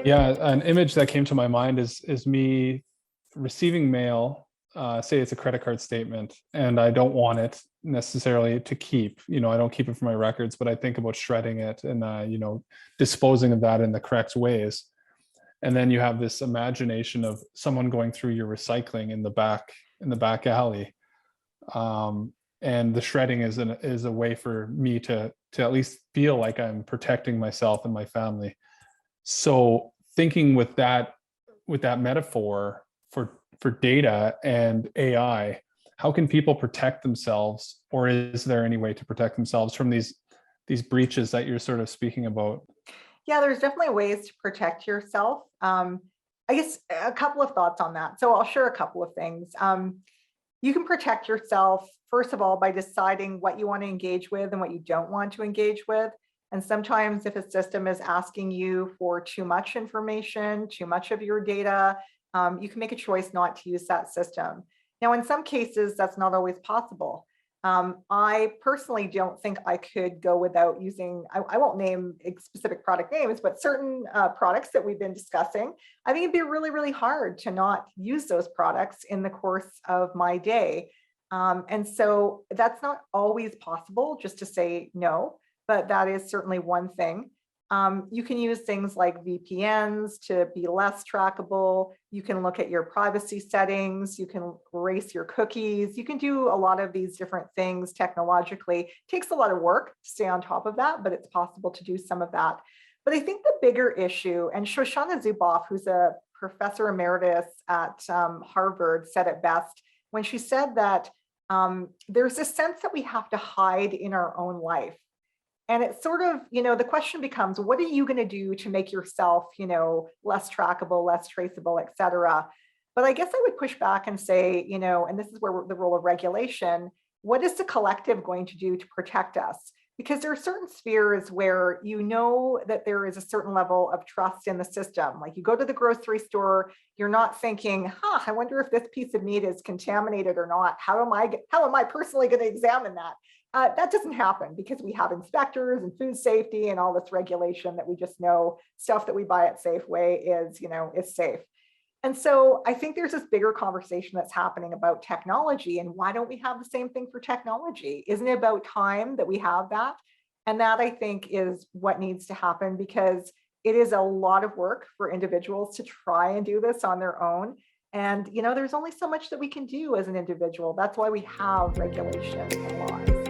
Yeah, an image that came to my mind is me receiving mail. Say it's a credit card statement, and I don't want it necessarily to keep. I don't keep it for my records, but I think about shredding it and disposing of that in the correct ways. And then you have this imagination of someone going through your recycling in the back alley, and the shredding is a way for me to at least feel like I'm protecting myself and my family. So thinking with that metaphor for data and AI, how can people protect themselves, or is there any way to protect themselves from these breaches that you're sort of speaking about? Yeah, there's definitely ways to protect yourself. I guess a couple of thoughts on that. So I'll share a couple of things. You can protect yourself, first of all, by deciding what you want to engage with and what you don't want to engage with. And sometimes, if a system is asking you for too much information, too much of your data, you can make a choice not to use that system. Now, in some cases, that's not always possible. I personally don't think I could go without using, I won't name specific product names, but certain products that we've been discussing. I think it'd be really, really hard to not use those products in the course of my day. And so that's not always possible, just to say no, but that is certainly one thing. You can use things like VPNs to be less trackable. You can look at your privacy settings. You can erase your cookies. You can do a lot of these different things technologically. It takes a lot of work to stay on top of that, but it's possible to do some of that. But I think the bigger issue, and Shoshana Zuboff, who's a professor emeritus at Harvard, said it best when she said that there's a sense that we have to hide in our own life. And it's sort of, the question becomes, what are you going to do to make yourself, less trackable, less traceable, et cetera? But I guess I would push back and say, and this is where the role of regulation, what is the collective going to do to protect us? Because there are certain spheres where that there is a certain level of trust in the system. Like you go to the grocery store, you're not thinking, I wonder if this piece of meat is contaminated or not. How am I personally going to examine that? That doesn't happen because we have inspectors and food safety and all this regulation that we just know stuff that we buy at Safeway is safe. And so I think there's this bigger conversation that's happening about technology, and why don't we have the same thing for technology? Isn't it about time that we have that? And that, I think, is what needs to happen, because it is a lot of work for individuals to try and do this on their own. And there's only so much that we can do as an individual. That's why we have regulations and laws.